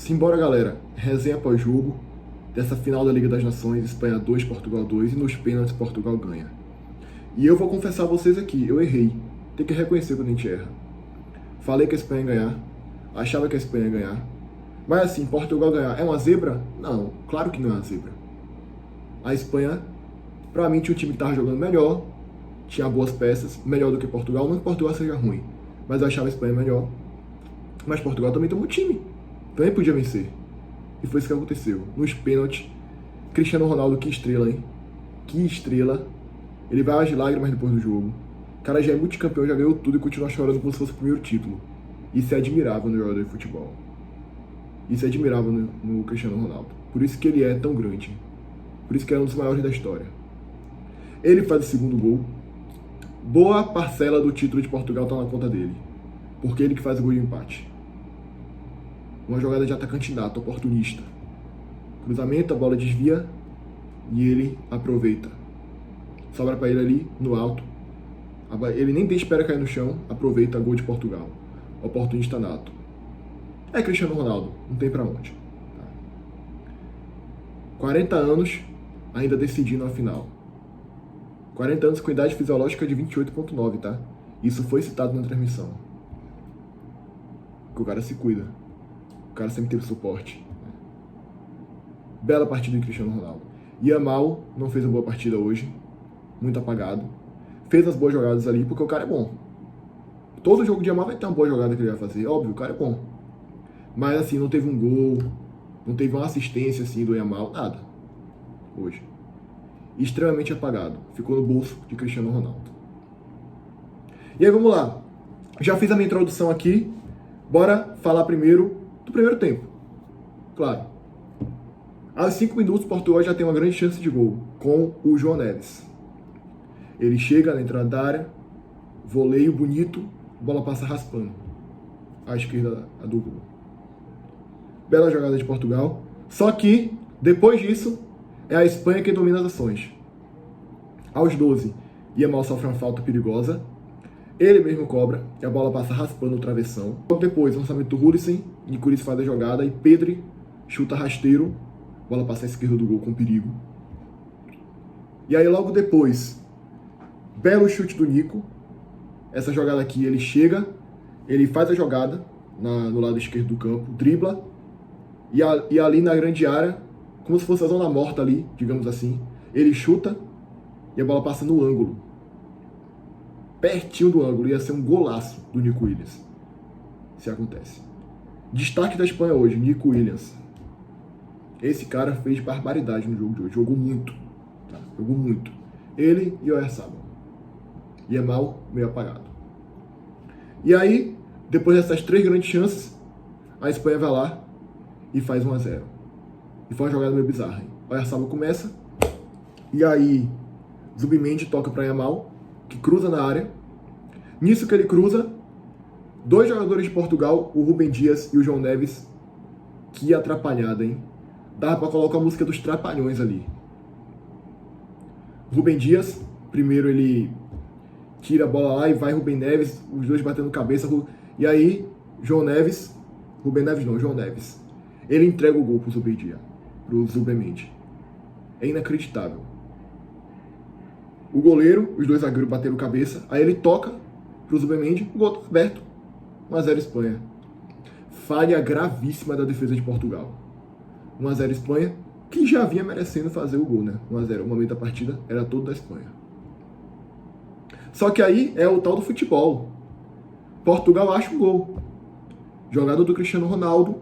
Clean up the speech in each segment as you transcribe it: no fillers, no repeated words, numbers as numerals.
Simbora, galera. Resenha pós-jogo dessa final da Liga das Nações, Espanha 2, Portugal 2, e nos pênaltis Portugal ganha. E eu vou confessar a vocês aqui, eu errei. Tem que reconhecer quando a gente erra. Falei que a Espanha ia ganhar, achava que a Espanha ia ganhar. Mas assim, Portugal ganhar é uma zebra? Não, claro que não é uma zebra. A Espanha, pra mim, tinha um time que tava jogando melhor, tinha boas peças, melhor do que Portugal. Não que Portugal seja ruim, mas eu achava a Espanha melhor. Mas Portugal também tem um time, também podia vencer. E foi isso que aconteceu. Nos pênaltis, Cristiano Ronaldo, que estrela, hein? Que estrela. Ele vai às lágrimas depois do jogo. O cara já é multicampeão, já ganhou tudo e continua chorando como se fosse o primeiro título. Isso é admirável no jogador de futebol. Isso é admirável no Cristiano Ronaldo. Por isso que ele é tão grande. Por isso que ele é um dos maiores da história. Ele faz o segundo gol. Boa parcela do título de Portugal está na conta dele. Porque ele que faz o gol de empate. Uma jogada de atacante nato, oportunista. Cruzamento, a bola desvia e ele aproveita. Sobra para ele ali, no alto. Ele nem espera cair no chão, aproveita gol de Portugal. Oportunista nato. É Cristiano Ronaldo, não tem pra onde. 40 anos, ainda decidindo a final. 40 anos com idade fisiológica de 28,9, tá? Isso foi citado na transmissão. Porque o cara se cuida. O cara sempre teve suporte. Bela partida de Cristiano Ronaldo. Yamal não fez uma boa partida hoje. Muito apagado. Fez as boas jogadas ali porque o cara é bom. Todo jogo de Yamal vai ter uma boa jogada que ele vai fazer. Óbvio, o cara é bom. Mas assim, não teve um gol, não teve uma assistência assim do Yamal, nada. Hoje. Extremamente apagado. Ficou no bolso de Cristiano Ronaldo. E aí vamos lá. Já fiz a minha introdução aqui. Bora falar primeiro do primeiro tempo. Claro. Aos 5 minutos, Portugal já tem uma grande chance de gol com o João Neves. Ele chega na entrada da área, voleio bonito, bola passa raspando à esquerda do gol. Bela jogada de Portugal. Só que, depois disso, é a Espanha quem domina as ações. Aos 12, Yamal sofre uma falta perigosa. Ele mesmo cobra e a bola passa raspando o travessão. Logo depois, lançamento do Hulissen, Nicuris faz a jogada e Pedri chuta rasteiro. Bola passa à esquerda do gol com perigo. E aí logo depois, belo chute do Nico. Essa jogada aqui, ele chega, ele faz a jogada no lado esquerdo do campo, dribla. E ali na grande área, como se fosse a zona morta ali, digamos assim, ele chuta e a bola passa no ângulo. Pertinho do ângulo, ia ser um golaço do Nico Williams, se acontece. Destaque da Espanha hoje, Nico Williams. Esse cara fez barbaridade no jogo de hoje, jogou muito, tá? Jogou muito. Ele e o Oyarzabal. Yamal meio apagado. E aí, depois dessas 3 grandes chances, a Espanha vai lá e faz 1-0. E foi uma jogada meio bizarra. O Oyarzabal começa, e aí Zubimendi toca para Yamal, que cruza na área. Nisso que ele cruza, 2 jogadores de Portugal, o Rúben Dias e o João Neves. Que atrapalhada, hein? Dava para colocar a música dos Trapalhões ali. Rúben Dias, primeiro ele tira a bola lá e vai Rúben Neves, os dois batendo cabeça. E aí, João Neves, Rúben Neves não, João Neves. Ele entrega o gol pro Zubimendi. É inacreditável. O goleiro, os dois zagueiros bateram cabeça, aí ele toca pro Zubimendi, o gol tá aberto. 1-0 Espanha. Falha gravíssima da defesa de Portugal. 1-0 Espanha, que já vinha merecendo fazer o gol, né? 1-0, o momento da partida era todo da Espanha. Só que aí é o tal do futebol. Portugal acha um gol. Jogada do Cristiano Ronaldo,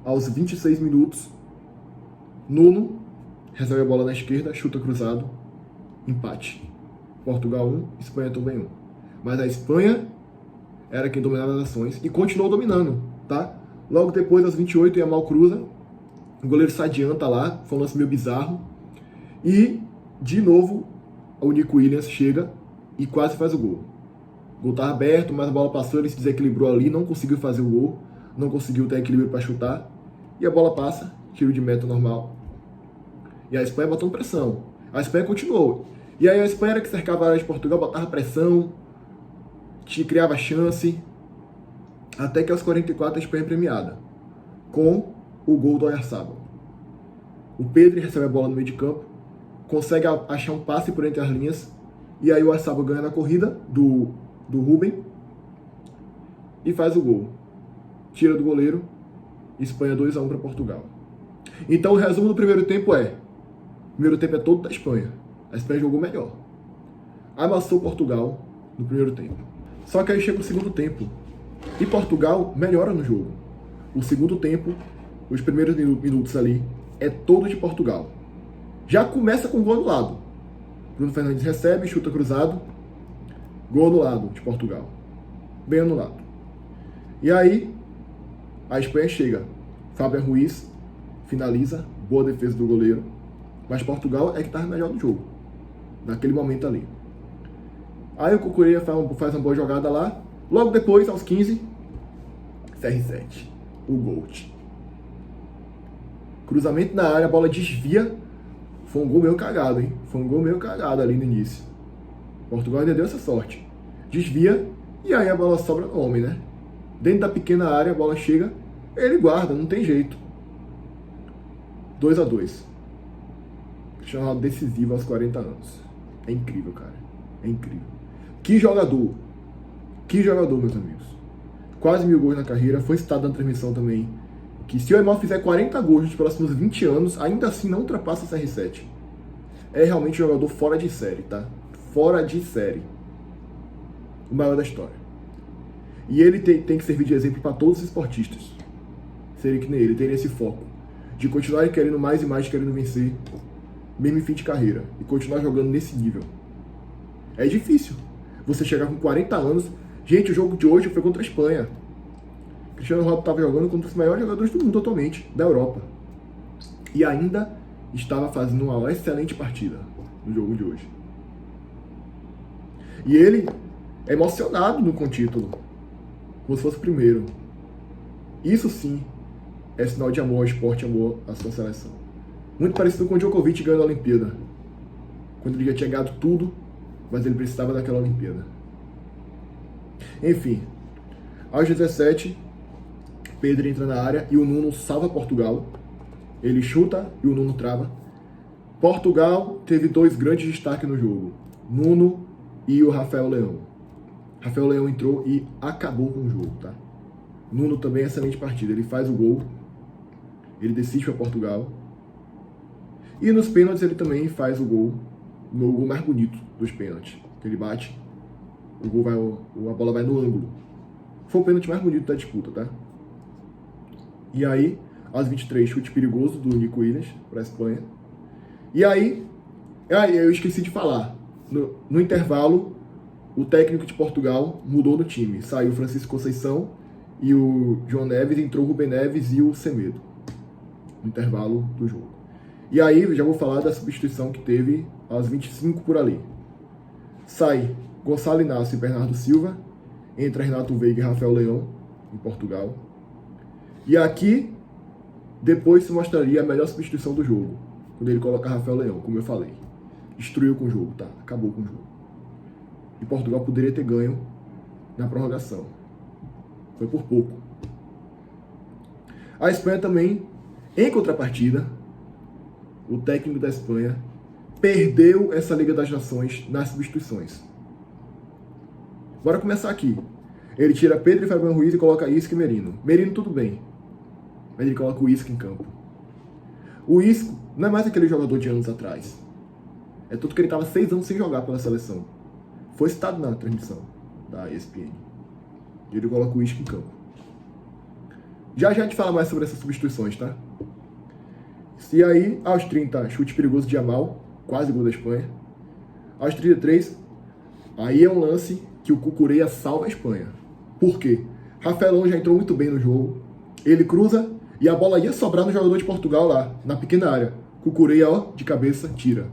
aos 26 minutos. Nuno recebe a bola na esquerda, chuta cruzado, empate. Portugal 1, Espanha também 1. Mas a Espanha era quem dominava as ações e continuou dominando, tá? Logo depois, aos 28, Yamal cruza. O goleiro se adianta lá, foi um lance meio bizarro. E, de novo, o Nico Williams chega e quase faz o gol. O gol estava aberto, mas a bola passou, ele se desequilibrou ali, não conseguiu fazer o gol, não conseguiu ter equilíbrio para chutar. E a bola passa, tiro de meta normal. E a Espanha botando pressão. A Espanha continuou. E aí a Espanha era que cercava a área de Portugal, botava pressão, criava chance, até que aos 44 a Espanha é premiada. Com o gol do Oyarzabal. O Pedri recebe a bola no meio de campo, consegue achar um passe por entre as linhas, e aí o Oyarzabal ganha na corrida do Ruben e faz o gol. Tira do goleiro, Espanha 2-1 para Portugal. Então o resumo do primeiro tempo é: o primeiro tempo é todo da Espanha. A Espanha jogou melhor. Amassou Portugal no primeiro tempo. Só que aí chega o segundo tempo. E Portugal melhora no jogo. O segundo tempo, os primeiros minutos ali, é todo de Portugal. Já começa com gol anulado. Bruno Fernandes recebe, chuta cruzado. Gol anulado de Portugal. Bem anulado. E aí, a Espanha chega. Fábio Ruiz finaliza, boa defesa do goleiro. Mas Portugal é que estava melhor no jogo. Naquele momento ali. Aí o Cucurella faz uma boa jogada lá. Logo depois, aos 15, CR7. O Gold. Cruzamento na área, a bola desvia. Foi um gol meio cagado, hein? Foi um gol meio cagado ali no início. Portugal ainda deu essa sorte. Desvia e aí a bola sobra no homem, né? Dentro da pequena área, a bola chega, ele guarda, não tem jeito. 2-2. Cristiano Ronaldo decisivo aos 40 anos. É incrível, cara. É incrível. Que jogador. Que jogador, meus amigos. Quase 1000 gols na carreira. Foi citado na transmissão também que se o Yamal fizer 40 gols nos próximos 20 anos, ainda assim não ultrapassa o CR7. É realmente um jogador fora de série, tá? Fora de série. O maior da história. E ele tem que servir de exemplo para todos os esportistas. Serem que nem ele, terem esse foco. De continuar querendo mais e mais, querendo vencer, mesmo em fim de carreira. E continuar jogando nesse nível. É difícil. Você chegar com 40 anos... Gente, o jogo de hoje foi contra a Espanha. Cristiano Ronaldo estava jogando contra os maiores jogadores do mundo atualmente, da Europa. E ainda estava fazendo uma excelente partida no jogo de hoje. E ele é emocionado com o título. Como se fosse o primeiro. Isso sim é sinal de amor ao esporte, amor à sua seleção. Muito parecido com o Djokovic ganhando a Olimpíada. Quando ele já tinha ganhado tudo, mas ele precisava daquela Olimpíada. Enfim, aos 17, Pedro entra na área e o Nuno salva Portugal. Ele chuta e o Nuno trava. Portugal teve 2 grandes destaques no jogo. Nuno e o Rafael Leão. Rafael Leão entrou e acabou com o jogo, tá? Nuno também é excelente partida. Ele faz o gol. Ele decide para Portugal. E nos pênaltis ele também faz o gol. O gol mais bonito dos pênaltis. Ele bate. A bola vai no ângulo. Foi o pênalti mais bonito da disputa, tá? E aí, aos 23, chute perigoso do Nico Williams para a Espanha. E aí, eu esqueci de falar. No intervalo, o técnico de Portugal mudou no time. Saiu o Francisco Conceição e o João Neves, entrou o Rubem Neves e o Semedo. No intervalo do jogo. E aí, já vou falar da substituição que teve aos 25 por ali. Sai Gonçalo Inácio e Bernardo Silva. Entra Renato Veiga e Rafael Leão, em Portugal. E aqui, depois se mostraria a melhor substituição do jogo. Quando ele coloca Rafael Leão, como eu falei. Destruiu com o jogo, tá? Acabou com o jogo. E Portugal poderia ter ganho na prorrogação. Foi por pouco. A Espanha também, em contrapartida, o técnico da Espanha perdeu essa Liga das Nações nas substituições. Bora começar aqui. Ele tira Pedro e Fabián Ruiz e coloca Isco e Merino. Merino tudo bem. Mas ele coloca o Isco em campo. O Isco não é mais aquele jogador de anos atrás. É tudo que ele estava 6 anos sem jogar pela seleção. Foi citado na transmissão da ESPN. E ele coloca o Isco em campo. Já a gente fala mais sobre essas substituições, tá? E aí, aos 30, chute perigoso de Yamal, quase gol da Espanha. Aos 33, aí é um lance que o Cucurella salva a Espanha. Por quê? Rafael Leão já entrou muito bem no jogo. Ele cruza e a bola ia sobrar no jogador de Portugal lá, na pequena área. Cucurella, ó, de cabeça, tira.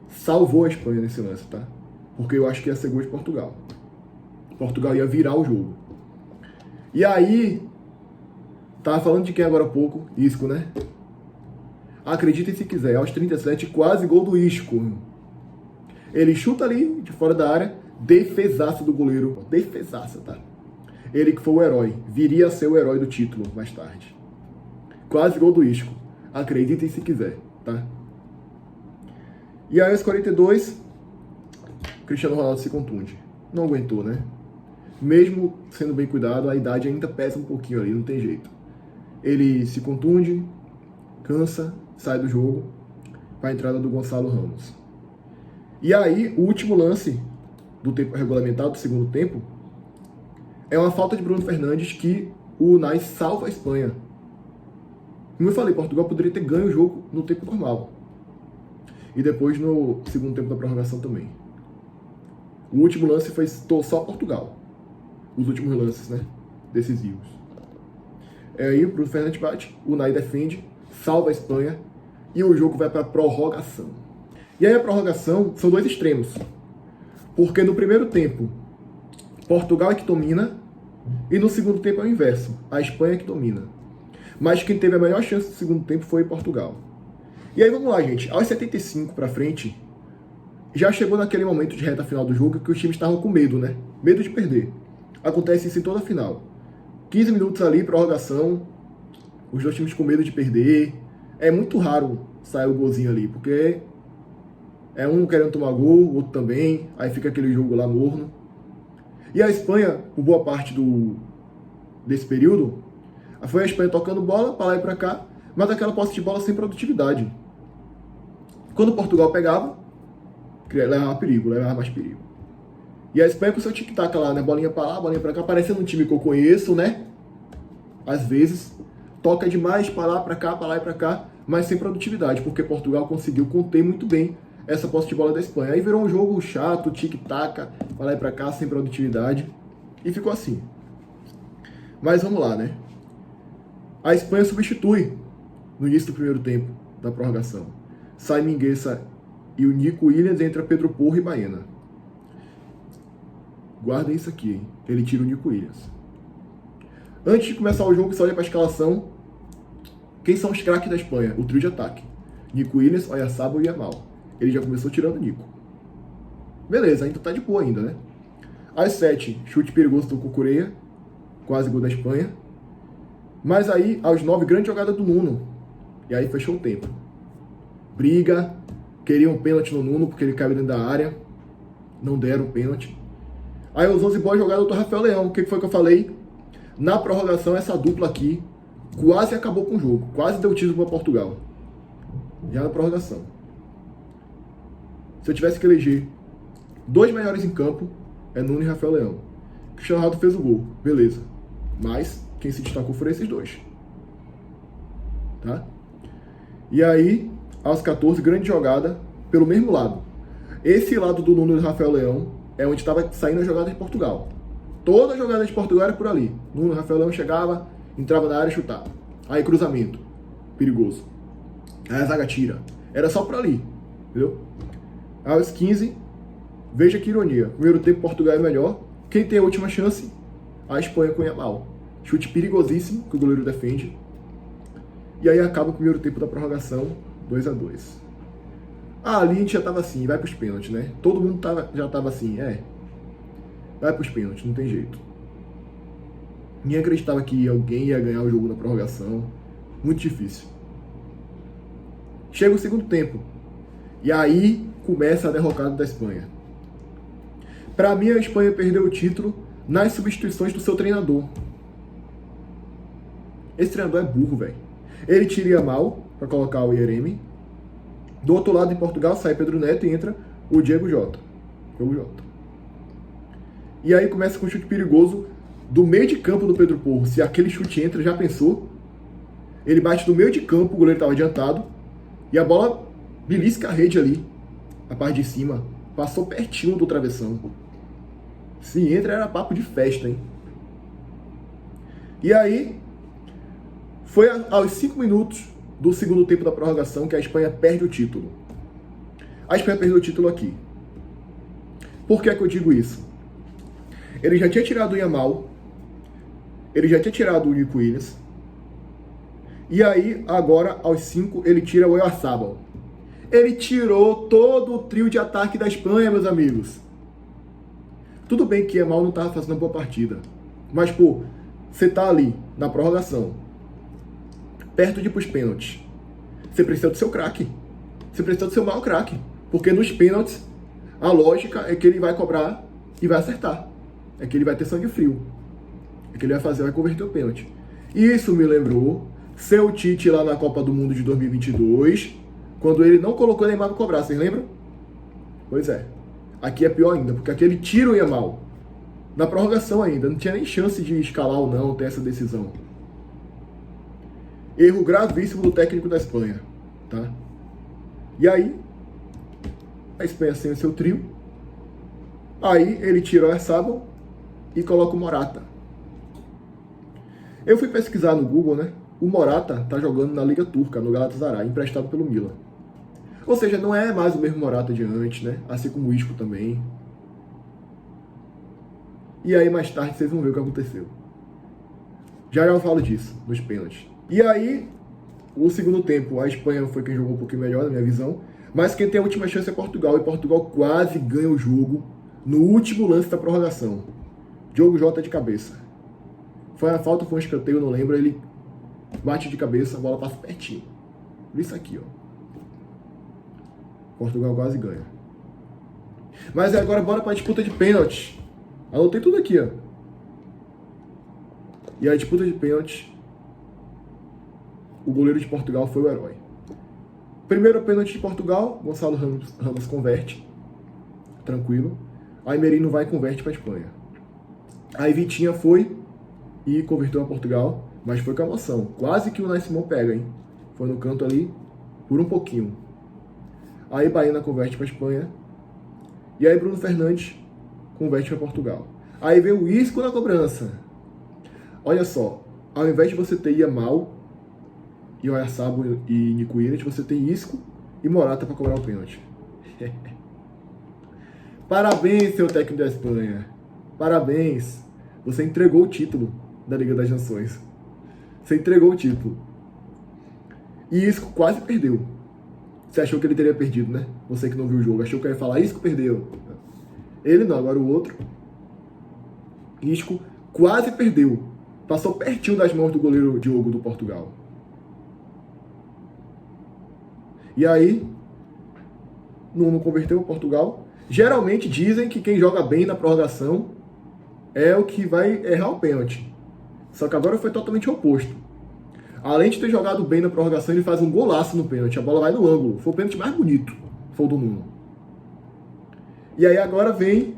Salvou a Espanha nesse lance, tá? Porque eu acho que ia ser gol de Portugal. Portugal ia virar o jogo. E aí, tava falando de quem agora há pouco? Isco, né? Acreditem se quiser, aos 37, quase gol do Isco. Ele chuta ali, de fora da área, defesaça do goleiro. Defesaça, tá? Ele que foi o herói. Viria a ser o herói do título mais tarde. Quase gol do Isco. Acreditem se quiser, tá? E aí, aos 42, Cristiano Ronaldo se contunde. Não aguentou, né? Mesmo sendo bem cuidado, a idade ainda pesa um pouquinho ali, não tem jeito. Ele se contunde, cansa, sai do jogo, para a entrada do Gonçalo Ramos. E aí, o último lance do tempo regulamentado, do segundo tempo, é uma falta de Bruno Fernandes que o Unai salva a Espanha. Como eu falei, Portugal poderia ter ganho o jogo no tempo normal. E depois no segundo tempo da prorrogação também. O último lance foi só Portugal. Os últimos lances, né? Decisivos. Aí o Bruno Fernandes bate, o Unai defende, salva a Espanha e o jogo vai para a prorrogação. E aí a prorrogação são dois extremos. Porque no primeiro tempo, Portugal é que domina e no segundo tempo é o inverso. A Espanha é que domina. Mas quem teve a melhor chance do segundo tempo foi Portugal. E aí vamos lá, gente. Aos 75 para frente, já chegou naquele momento de reta final do jogo que os times estavam com medo, né? Medo de perder. Acontece isso em toda a final. 15 minutos ali, prorrogação, os dois times com medo de perder. É muito raro sair o golzinho ali, porque é um querendo tomar gol, o outro também, aí fica aquele jogo lá morno. E a Espanha, por boa parte desse período, foi a Espanha tocando bola para lá e para cá, mas aquela posse de bola sem produtividade. Quando Portugal pegava, levava perigo, levava mais perigo. E a Espanha com seu tic-tac lá, né? Bolinha pra lá, bolinha pra cá, parecendo um time que eu conheço, né? Às vezes, toca demais pra lá e pra cá, mas sem produtividade, porque Portugal conseguiu conter muito bem essa posse de bola da Espanha. Aí virou um jogo chato, tic-tac, pra lá e pra cá, sem produtividade, e ficou assim. Mas vamos lá, né? A Espanha substitui no início do primeiro tempo da prorrogação. Sai Mingueza e o Nico Williams, entra Pedro Porro e Baena. Guardem isso aqui, hein? Ele tira o Nico Williams. Antes de começar o jogo, você olha para a escalação. Quem são os craques da Espanha? O trio de ataque. Nico Williams, Oyarzabal e Yamal. Ele já começou tirando o Nico. Beleza, ainda tá de boa ainda, né? Às 7, chute perigoso do Cucurella. Quase gol da Espanha. Mas aí, aos 9, grande jogada do Nuno. E aí fechou o tempo. Briga. Queriam um pênalti no Nuno, porque ele caiu dentro da área. Não deram o pênalti. Aí aos 11, boa jogada do Rafael Leão. O que foi que eu falei? Na prorrogação, essa dupla aqui quase acabou com o jogo. Quase deu título para Portugal. Já na prorrogação. Se eu tivesse que eleger dois melhores em campo, é Nuno e Rafael Leão. Cristiano Ronaldo fez o gol. Beleza. Mas quem se destacou foram esses dois. Tá? E aí, aos 14, grande jogada pelo mesmo lado. Esse lado do Nuno e do Rafael Leão é onde estava saindo a jogada de Portugal. Toda a jogada de Portugal era por ali. Nuno, Rafael Leão chegava, entrava na área e chutava. Aí cruzamento. Perigoso. Aí a zaga tira. Era só por ali. Entendeu? Aos 15, veja que ironia. Primeiro tempo, Portugal é melhor. Quem tem a última chance? A Espanha com Yamal. Chute perigosíssimo, que o goleiro defende. E aí acaba o primeiro tempo da prorrogação, 2-2. Ali a gente já tava assim, vai pros pênaltis, né? Todo mundo já tava assim, vai pros pênaltis, não tem jeito. Ninguém acreditava que alguém ia ganhar o jogo na prorrogação. Muito difícil. Chega o segundo tempo. E aí começa a derrocada da Espanha. Para mim, a Espanha perdeu o título nas substituições do seu treinador. Esse treinador é burro, velho. Ele tira Yamal para colocar o Yeremi. Do outro lado, em Portugal, sai Pedro Neto e entra o Diego Jota. E aí começa com um chute perigoso do meio de campo do Pedro Porro. Se aquele chute entra, já pensou? Ele bate do meio de campo, o goleiro estava adiantado. E a bola belisca a rede ali. A parte de cima. Passou pertinho do travessão. Se entra, era papo de festa, hein? E aí, foi aos 5 minutos do segundo tempo da prorrogação que a Espanha perde o título. A Espanha perdeu o título aqui. Por que é que eu digo isso? Ele já tinha tirado o Yamal, ele já tinha tirado o Nico Williams, e aí, agora, aos 5, ele tira o Oyarzabal. Ele tirou todo o trio de ataque da Espanha, meus amigos. Tudo bem que Yamal não estava fazendo uma boa partida, mas, pô, você tá ali, na prorrogação, perto de ir pros pênaltis. Você precisa do seu craque. Você precisa do seu maior craque. Porque nos pênaltis, a lógica é que ele vai cobrar e vai acertar. É que ele vai ter sangue frio. É que ele vai converter o pênalti. E isso me lembrou seu Tite lá na Copa do Mundo de 2022, quando ele não colocou Neymar para cobrar, vocês lembram? Pois é. Aqui é pior ainda, porque aqui ele tira o Yamal. Na prorrogação ainda, não tinha nem chance de escalar ou não, ter essa decisão. Erro gravíssimo do técnico da Espanha, tá? E aí, a Espanha sem o seu trio, aí ele tira o Oyarzabal e coloca o Morata. Eu fui pesquisar no Google, né? O Morata tá jogando na Liga Turca, no Galatasaray, emprestado pelo Milan. Ou seja, não é mais o mesmo Morata de antes, né? Assim como o Isco também. E aí, mais tarde, vocês vão ver o que aconteceu. Já eu falo disso, nos pênaltis. E aí, o segundo tempo, a Espanha foi quem jogou um pouquinho melhor, na minha visão. Mas quem tem a última chance é Portugal. E Portugal quase ganha o jogo no último lance da prorrogação. Diogo Jota de cabeça. Foi a falta, foi um escanteio, não lembro. Ele bate de cabeça, a bola passa pertinho. Isso aqui, ó. Portugal quase ganha. Mas agora bora para a disputa de pênalti. Anotei tudo aqui, ó. E a disputa de pênalti, o goleiro de Portugal foi o herói. Primeiro pênalti de Portugal, Gonçalo Ramos converte. Tranquilo. Aí Merino vai e converte para a Espanha. Aí Vitinha foi e converteu a Portugal, mas foi com emoção. Quase que o Unai Simão pega, hein? Foi no canto ali, por um pouquinho. Aí Baena converte para a Espanha. E aí Bruno Fernandes converte para Portugal. Aí vem o Isco na cobrança. Olha só, ao invés de você ter Yamal e Oyarzabal e Nico Williams, você tem Isco e Morata para cobrar o pênalti. Parabéns, seu técnico da Espanha. Parabéns. Você entregou o título da Liga das Nações. Você entregou o título. E Isco quase perdeu. Você achou que ele teria perdido, né? Você que não viu o jogo. Achou que eu ia falar, Isco perdeu. Ele não, agora o outro. Isco quase perdeu. Passou pertinho das mãos do goleiro Diogo do Portugal. E aí, não converteu o Portugal. Geralmente dizem que quem joga bem na prorrogação é o que vai errar o pênalti. Só que agora foi totalmente oposto. Além de ter jogado bem na prorrogação, ele faz um golaço no pênalti. A bola vai no ângulo. Foi o pênalti mais bonito. Foi o do Nuno. E aí agora vem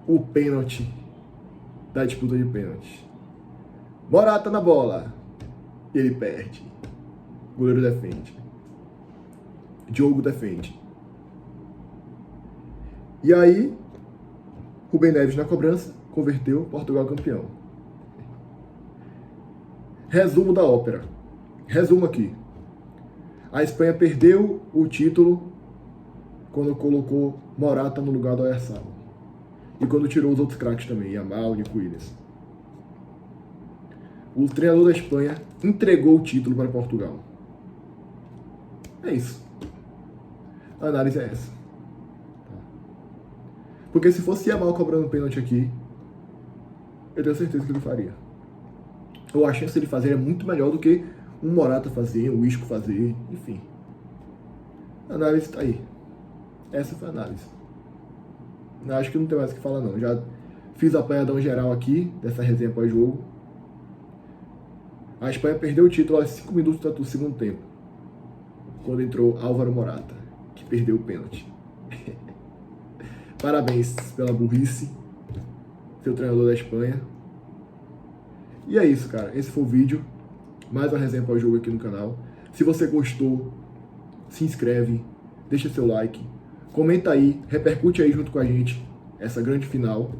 o pênalti da disputa de pênalti. Morata na bola. Ele perde. O goleiro defende. Diogo defende. E aí, Rubem Neves na cobrança, converteu, Portugal campeão. Resumo da ópera. Resumo aqui. A Espanha perdeu o título quando colocou Morata no lugar do Oyarzabal. E quando tirou os outros craques também, Yamal e Nico Williams. O treinador da Espanha entregou o título para Portugal. É isso. A análise é essa. Porque se fosse Yamal cobrando pênalti aqui, eu tenho certeza que ele faria. Ou a chance de ele fazer é muito melhor do que um Morata fazer, um Isco fazer, enfim. A análise está aí. Essa foi a análise. Acho que não tem mais o que falar não. Já fiz a apanhadão geral aqui, dessa resenha pós-jogo. A Espanha perdeu o título aos 5 minutos do segundo tempo, quando entrou Álvaro Morata, que perdeu o pênalti. Parabéns pela burrice, seu treinador da Espanha. E é isso, cara. Esse foi o vídeo. Mais uma resenha pós-jogo aqui no canal. Se você gostou, se inscreve, deixa seu like, comenta aí, repercute aí junto com a gente essa grande final.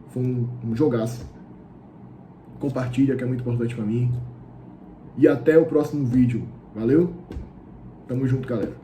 Foi um jogaço. Compartilha, que é muito importante pra mim. E até o próximo vídeo. Valeu? Tamo junto, galera.